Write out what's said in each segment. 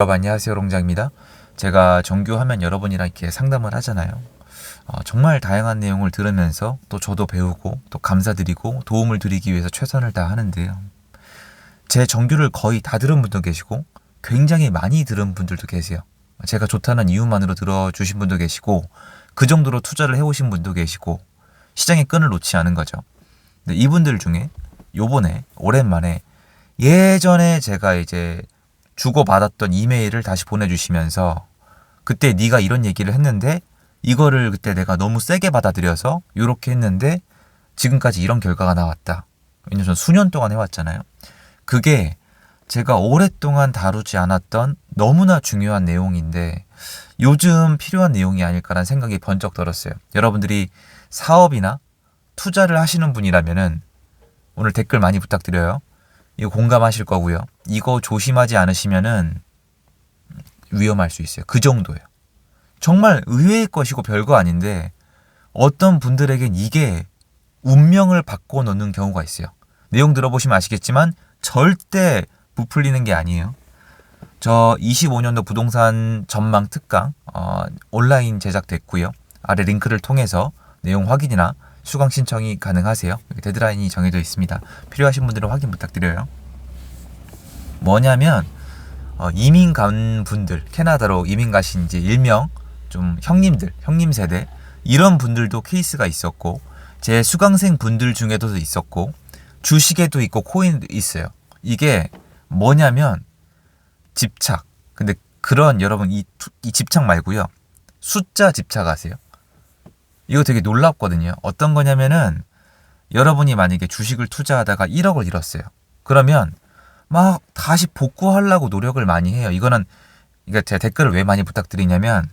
여러분 안녕하세요, 롱장입니다. 제가 정규 하면 여러분이랑 이렇게 상담을 하잖아요. 정말 다양한 내용을 들으면서 또 저도 배우고 또 감사드리고 도움을 드리기 위해서 최선을 다하는데요. 제 정규를 거의 다 들은 분도 계시고 굉장히 많이 들은 분들도 계세요. 제가 좋다는 이유만으로 들어주신 분도 계시고 그 정도로 투자를 해오신 분도 계시고 시장의 끈을 놓지 않은 거죠. 근데 이분들 중에 요번에 오랜만에 예전에 제가 이제 주고받았던 이메일을 다시 보내주시면서 그때 네가 이런 얘기를 했는데 이거를 그때 내가 너무 세게 받아들여서 이렇게 했는데 지금까지 이런 결과가 나왔다. 왜냐면 전 수년 동안 해왔잖아요. 그게 제가 오랫동안 다루지 않았던 너무나 중요한 내용인데 요즘 필요한 내용이 아닐까라는 생각이 번쩍 들었어요. 여러분들이 사업이나 투자를 하시는 분이라면은 오늘 댓글 많이 부탁드려요. 이거 공감하실 거고요. 이거 조심하지 않으시면은 위험할 수 있어요. 그 정도예요. 정말 의외의 것이고 별거 아닌데 어떤 분들에겐 이게 운명을 바꿔놓는 경우가 있어요. 내용 들어보시면 아시겠지만 절대 부풀리는 게 아니에요. 저 25년도 부동산 전망 특강 온라인 제작됐고요. 아래 링크를 통해서 내용 확인이나 수강 신청이 가능하세요. 여기 데드라인이 정해져 있습니다. 필요하신 분들은 확인 부탁드려요. 뭐냐면 이민 간 분들, 캐나다로 이민 가신 지 일명 좀 형님들, 형님 세대 이런 분들도 케이스가 있었고 제 수강생 분들 중에도 있었고 주식에도 있고 코인도 있어요. 이게 뭐냐면 집착. 근데 그런 여러분 이 집착 말고요. 숫자 집착하세요. 이거 되게 놀랍거든요. 어떤 거냐면은 여러분이 만약에 주식을 투자하다가 1억을 잃었어요. 그러면 막 다시 복구하려고 노력을 많이 해요. 이거는 제가 댓글을 왜 많이 부탁드리냐면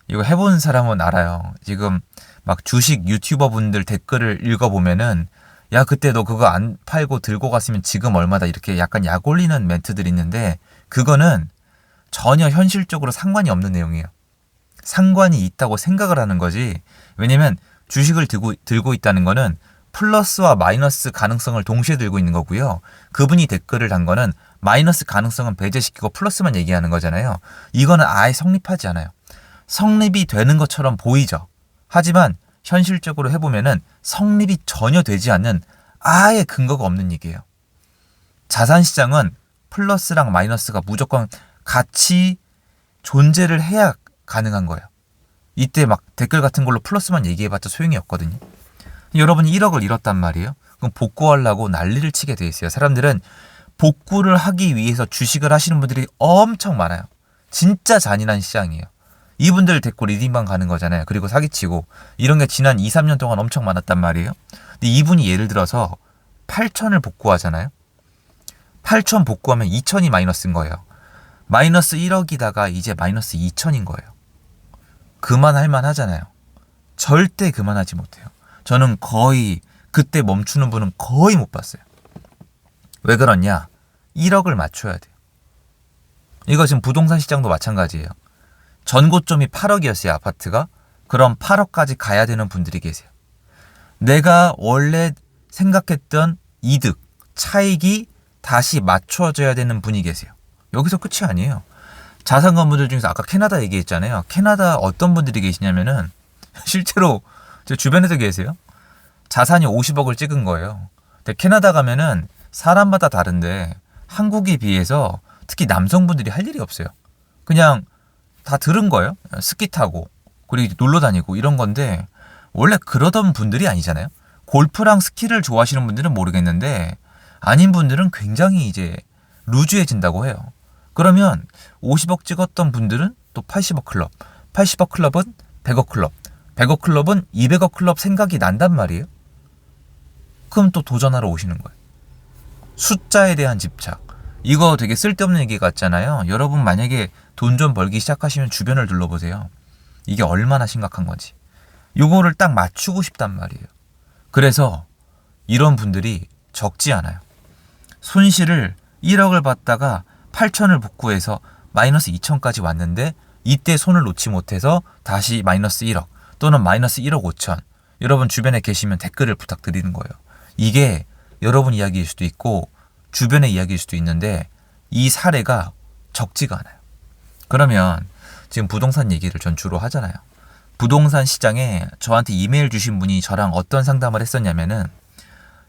이거 해본 사람은 알아요. 지금 막 주식 유튜버 분들 댓글을 읽어보면은 야 그때 너 그거 안 팔고 들고 갔으면 지금 얼마다 이렇게 약간 약 올리는 멘트들이 있는데 그거는 전혀 현실적으로 상관이 없는 내용이에요. 상관이 있다고 생각을 하는 거지. 왜냐면 주식을 들고 있다는 거는 플러스와 마이너스 가능성을 동시에 들고 있는 거고요. 그분이 댓글을 단 거는 마이너스 가능성은 배제시키고 플러스만 얘기하는 거잖아요. 이거는 아예 성립하지 않아요. 성립이 되는 것처럼 보이죠. 하지만 현실적으로 해보면은 성립이 전혀 되지 않는 아예 근거가 없는 얘기예요. 자산시장은 플러스랑 마이너스가 무조건 같이 존재를 해야 가능한 거예요. 이때 막 댓글 같은 걸로 플러스만 얘기해봤자 소용이 없거든요. 여러분이 1억을 잃었단 말이에요. 그럼 복구하려고 난리를 치게 돼 있어요. 사람들은 복구를 하기 위해서 주식을 하시는 분들이 엄청 많아요. 진짜 잔인한 시장이에요. 이분들 데리고 리딩방 가는 거잖아요. 그리고 사기치고 이런 게 지난 2, 3년 동안 엄청 많았단 말이에요. 근데 이분이 예를 들어서 8천을 복구하잖아요. 8천 복구하면 2천이 마이너스인 거예요. 마이너스 1억이다가 이제 마이너스 2천인 거예요. 그만할 만하잖아요. 절대 그만하지 못해요. 저는 거의 그때 멈추는 분은 거의 못 봤어요. 왜 그러냐? 1억을 맞춰야 돼요. 이거 지금 부동산 시장도 마찬가지예요. 전고점이 8억이었어요, 아파트가. 그럼 8억까지 가야 되는 분들이 계세요. 내가 원래 생각했던 이득, 차익이 다시 맞춰져야 되는 분이 계세요. 여기서 끝이 아니에요. 자산 건물들 중에서 아까 캐나다 얘기했잖아요. 캐나다 어떤 분들이 계시냐면은 실제로 제 주변에도 계세요. 자산이 50억을 찍은 거예요. 근데 캐나다 가면은 사람마다 다른데 한국에 비해서 특히 남성분들이 할 일이 없어요. 그냥 다 들은 거예요. 스키 타고 그리고 놀러 다니고 이런 건데 원래 그러던 분들이 아니잖아요. 골프랑 스키를 좋아하시는 분들은 모르겠는데 아닌 분들은 굉장히 이제 루즈해진다고 해요. 그러면 50억 찍었던 분들은 또 80억 클럽, 80억 클럽은 100억 클럽, 100억 클럽은 200억 클럽 생각이 난단 말이에요. 그럼 또 도전하러 오시는 거예요. 숫자에 대한 집착. 이거 되게 쓸데없는 얘기 같잖아요. 여러분 만약에 돈 좀 벌기 시작하시면 주변을 둘러보세요. 이게 얼마나 심각한 건지. 요거를 딱 맞추고 싶단 말이에요. 그래서 이런 분들이 적지 않아요. 손실을 1억을 받다가 8천을 복구해서 마이너스 2천까지 왔는데 이때 손을 놓지 못해서 다시 마이너스 1억 또는 마이너스 1억 5천. 여러분 주변에 계시면 댓글을 부탁드리는 거예요. 이게 여러분 이야기일 수도 있고 주변의 이야기일 수도 있는데 이 사례가 적지가 않아요. 그러면 지금 부동산 얘기를 전 주로 하잖아요. 부동산 시장에 저한테 이메일 주신 분이 저랑 어떤 상담을 했었냐면은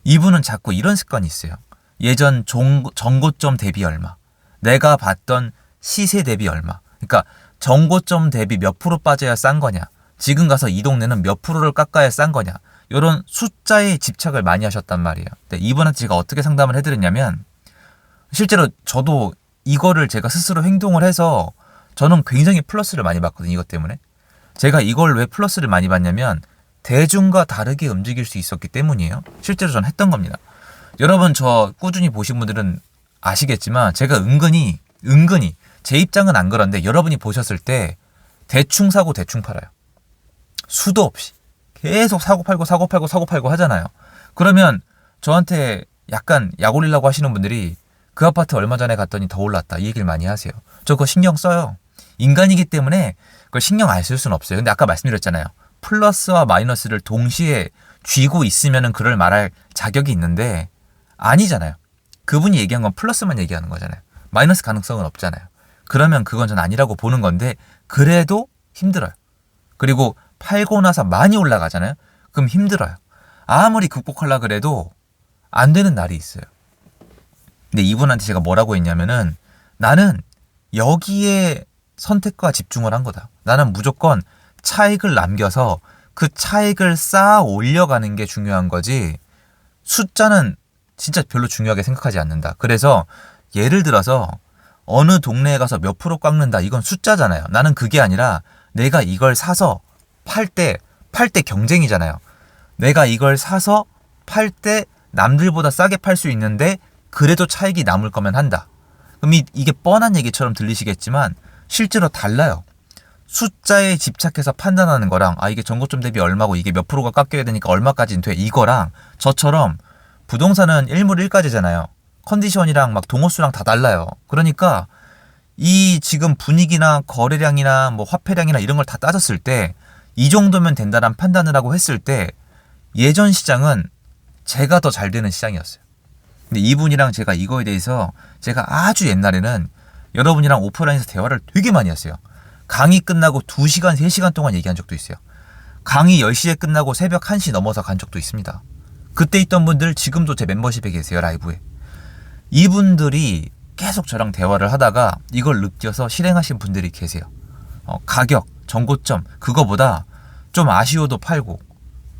이분은 자꾸 이런 습관이 있어요. 예전 정고점 대비 얼마, 내가 봤던 시세 대비 얼마. 그러니까 정고점 대비 몇 프로 빠져야 싼 거냐, 지금 가서 이 동네는 몇 프로를 깎아야 싼 거냐, 이런 숫자에 집착을 많이 하셨단 말이에요. 근데 이분한테 제가 어떻게 상담을 해드렸냐면, 실제로 저도 이거를 제가 스스로 행동을 해서 저는 굉장히 플러스를 많이 봤거든요. 이것 때문에. 제가 이걸 왜 플러스를 많이 봤냐면 대중과 다르게 움직일 수 있었기 때문이에요. 실제로 전 했던 겁니다. 여러분 저 꾸준히 보신 분들은 아시겠지만 제가 은근히 제 입장은 안 그런데 여러분이 보셨을 때 대충 사고 대충 팔아요. 수도 없이 계속 사고 팔고 하잖아요. 그러면 저한테 약간 약 올리려고 하시는 분들이 그 아파트 얼마 전에 갔더니 더 올랐다 이 얘기를 많이 하세요. 저 그거 신경 써요. 인간이기 때문에 그걸 신경 안 쓸 수는 없어요. 근데 아까 말씀드렸잖아요. 플러스와 마이너스를 동시에 쥐고 있으면은 그걸 말할 자격이 있는데 아니잖아요. 그분이 얘기한 건 플러스만 얘기하는 거잖아요. 마이너스 가능성은 없잖아요. 그러면 그건 전 아니라고 보는 건데 그래도 힘들어요. 그리고 팔고 나서 많이 올라가잖아요. 그럼 힘들어요. 아무리 극복하려고 그래도 안 되는 날이 있어요. 근데 이분한테 제가 뭐라고 했냐면은 나는 여기에 선택과 집중을 한 거다. 나는 무조건 차익을 남겨서 그 차익을 쌓아 올려가는 게 중요한 거지 숫자는 진짜 별로 중요하게 생각하지 않는다. 그래서 예를 들어서 어느 동네에 가서 몇 프로 깎는다. 이건 숫자잖아요. 나는 그게 아니라 내가 이걸 사서 팔 때 경쟁이잖아요. 내가 이걸 사서 팔 때 남들보다 싸게 팔 수 있는데 그래도 차익이 남을 거면 한다. 그럼 이게 뻔한 얘기처럼 들리시겠지만 실제로 달라요. 숫자에 집착해서 판단하는 거랑 이게 정고점 대비 얼마고 이게 몇 프로가 깎여야 되니까 얼마까지는 돼. 이거랑 저처럼 부동산은 1물 1가지잖아요. 컨디션이랑 막 동호수랑 다 달라요. 그러니까 이 지금 분위기나 거래량이나 뭐 화폐량이나 이런 걸 다 따졌을 때 이 정도면 된다는 판단을 하고 했을 때 예전 시장은 제가 더 잘 되는 시장이었어요. 근데 이분이랑 제가 이거에 대해서 제가 아주 옛날에는 여러분이랑 오프라인에서 대화를 되게 많이 했어요. 강의 끝나고 2시간, 3시간 동안 얘기한 적도 있어요. 강의 10시에 끝나고 새벽 1시 넘어서 간 적도 있습니다. 그때 있던 분들 지금도 제 멤버십에 계세요. 라이브에. 이분들이 계속 저랑 대화를 하다가 이걸 느껴서 실행하신 분들이 계세요. 가격, 정고점 그거보다 좀 아쉬워도 팔고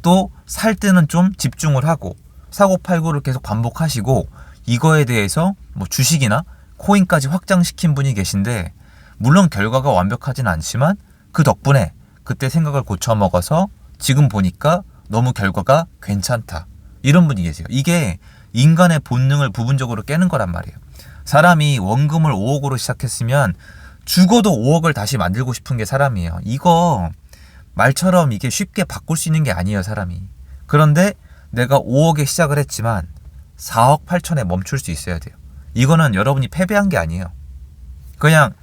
또 살 때는 좀 집중을 하고 사고 팔고를 계속 반복하시고 이거에 대해서 뭐 주식이나 코인까지 확장시킨 분이 계신데 물론 결과가 완벽하진 않지만 그 덕분에 그때 생각을 고쳐먹어서 지금 보니까 너무 결과가 괜찮다. 이런 분이 계세요. 이게 인간의 본능을 부분적으로 깨는 거란 말이에요. 사람이 원금을 5억으로 시작했으면 죽어도 5억을 다시 만들고 싶은 게 사람이에요. 이거 말처럼 이게 쉽게 바꿀 수 있는 게 아니에요, 사람이. 그런데 내가 5억에 시작을 했지만 4억 8천에 멈출 수 있어야 돼요. 이거는 여러분이 패배한 게 아니에요. 그냥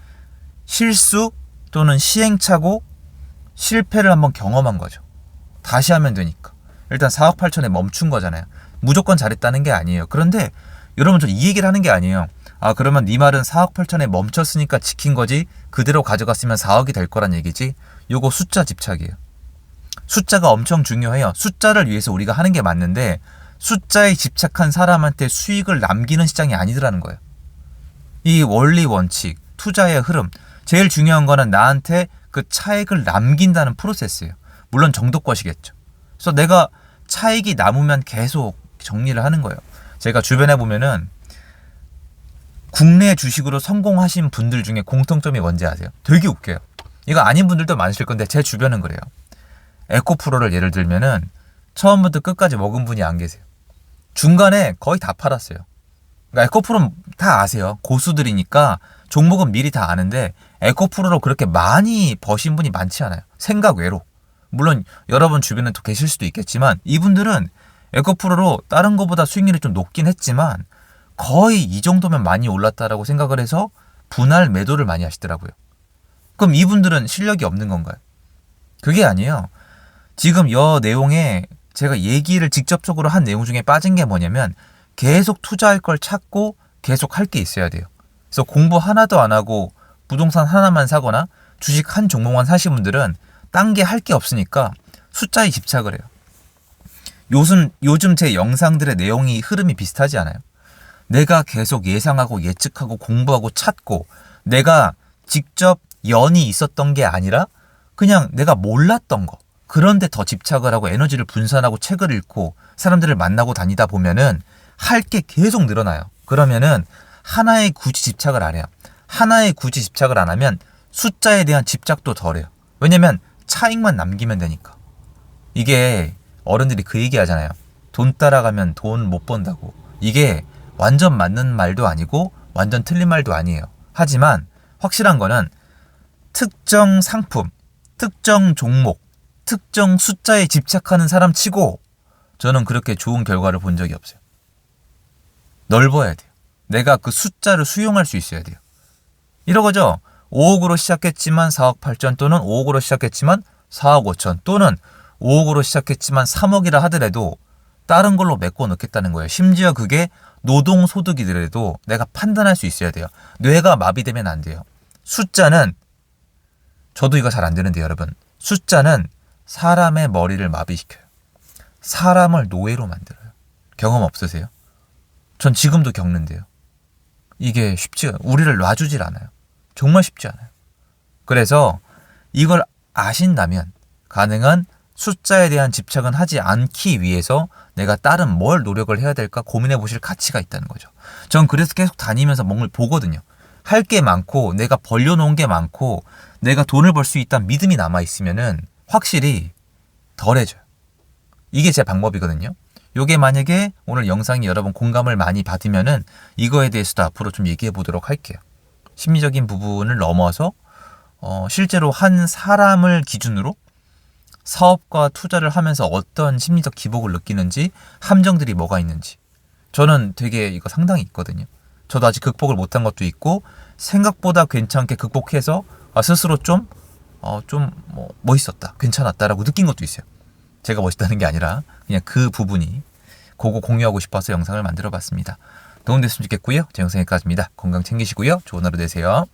실수 또는 시행착오, 실패를 한번 경험한 거죠. 다시 하면 되니까. 일단 4억 8천에 멈춘 거잖아요. 무조건 잘했다는 게 아니에요. 그런데 여러분 저 이 얘기를 하는 게 아니에요. 그러면 네 말은 4억 8천에 멈췄으니까 지킨 거지 그대로 가져갔으면 4억이 될 거란 얘기지. 요거 숫자 집착이에요. 숫자가 엄청 중요해요. 숫자를 위해서 우리가 하는 게 맞는데 숫자에 집착한 사람한테 수익을 남기는 시장이 아니더라는 거예요. 이 원리 원칙, 투자의 흐름 제일 중요한 거는 나한테 그 차익을 남긴다는 프로세스예요. 물론 정도껏이겠죠. 그래서 내가 차익이 남으면 계속 정리를 하는 거예요. 제가 주변에 보면은 국내 주식으로 성공하신 분들 중에 공통점이 뭔지 아세요? 되게 웃겨요. 이거 아닌 분들도 많으실 건데 제 주변은 그래요. 에코프로를 예를 들면은 처음부터 끝까지 먹은 분이 안 계세요. 중간에 거의 다 팔았어요. 그러니까 에코프로는 다 아세요. 고수들이니까 종목은 미리 다 아는데 에코프로로 그렇게 많이 버신 분이 많지 않아요. 생각 외로. 물론 여러분 주변에 또 계실 수도 있겠지만 이분들은 에코프로로 다른 거보다 수익률이 좀 높긴 했지만 거의 이 정도면 많이 올랐다라고 생각을 해서 분할 매도를 많이 하시더라고요. 그럼 이분들은 실력이 없는 건가요? 그게 아니에요. 지금 이 내용에 제가 얘기를 직접적으로 한 내용 중에 빠진 게 뭐냐면 계속 투자할 걸 찾고 계속 할 게 있어야 돼요. 그래서 공부 하나도 안 하고 부동산 하나만 사거나 주식 한 종목만 사신 분들은 딴 게 할 게 없으니까 숫자에 집착을 해요. 요즘 제 영상들의 내용이 흐름이 비슷하지 않아요? 내가 계속 예상하고 예측하고 공부하고 찾고 내가 직접 연이 있었던 게 아니라 그냥 내가 몰랐던 거, 그런데 더 집착을 하고 에너지를 분산하고 책을 읽고 사람들을 만나고 다니다 보면은 할 게 계속 늘어나요. 그러면은 하나에 굳이 집착을 안 해요. 하나에 굳이 집착을 안 하면 숫자에 대한 집착도 덜해요. 왜냐면 차익만 남기면 되니까. 이게 어른들이 그 얘기 하잖아요. 돈 따라가면 돈 못 번다고. 이게 완전 맞는 말도 아니고 완전 틀린 말도 아니에요. 하지만 확실한 거는 특정 상품, 특정 종목, 특정 숫자에 집착하는 사람 치고 저는 그렇게 좋은 결과를 본 적이 없어요. 넓어야 돼요. 내가 그 숫자를 수용할 수 있어야 돼요. 이러거죠. 5억으로 시작했지만 4억 8천 또는 5억으로 시작했지만 4억 5천 또는 5억으로 시작했지만 3억이라 하더라도 다른 걸로 메꿔 넣겠다는 거예요. 심지어 그게 노동소득이더라도 내가 판단할 수 있어야 돼요. 뇌가 마비되면 안 돼요. 숫자는, 저도 이거 잘 안 되는데 여러분, 숫자는 사람의 머리를 마비시켜요. 사람을 노예로 만들어요. 경험 없으세요? 전 지금도 겪는데요. 이게 쉽지가, 우리를 놔주질 않아요. 정말 쉽지 않아요. 그래서 이걸 아신다면 가능한 숫자에 대한 집착은 하지 않기 위해서 내가 다른 뭘 노력을 해야 될까 고민해 보실 가치가 있다는 거죠. 전 그래서 계속 다니면서 뭔가 보거든요. 할 게 많고 내가 벌려놓은 게 많고 내가 돈을 벌 수 있다는 믿음이 남아있으면은 확실히 덜해져요. 이게 제 방법이거든요. 요게 만약에 오늘 영상이 여러분 공감을 많이 받으면은 이거에 대해서도 앞으로 좀 얘기해 보도록 할게요. 심리적인 부분을 넘어서 실제로 한 사람을 기준으로 사업과 투자를 하면서 어떤 심리적 기복을 느끼는지, 함정들이 뭐가 있는지 저는 되게 이거 상당히 있거든요. 저도 아직 극복을 못한 것도 있고 생각보다 괜찮게 극복해서 스스로 좀 멋있었다, 괜찮았다라고 느낀 것도 있어요. 제가 멋있다는 게 아니라 그냥 그 부분이 그거 공유하고 싶어서 영상을 만들어 봤습니다. 도움됐으면 좋겠고요. 제 영상 여기까지입니다. 건강 챙기시고요. 좋은 하루 되세요.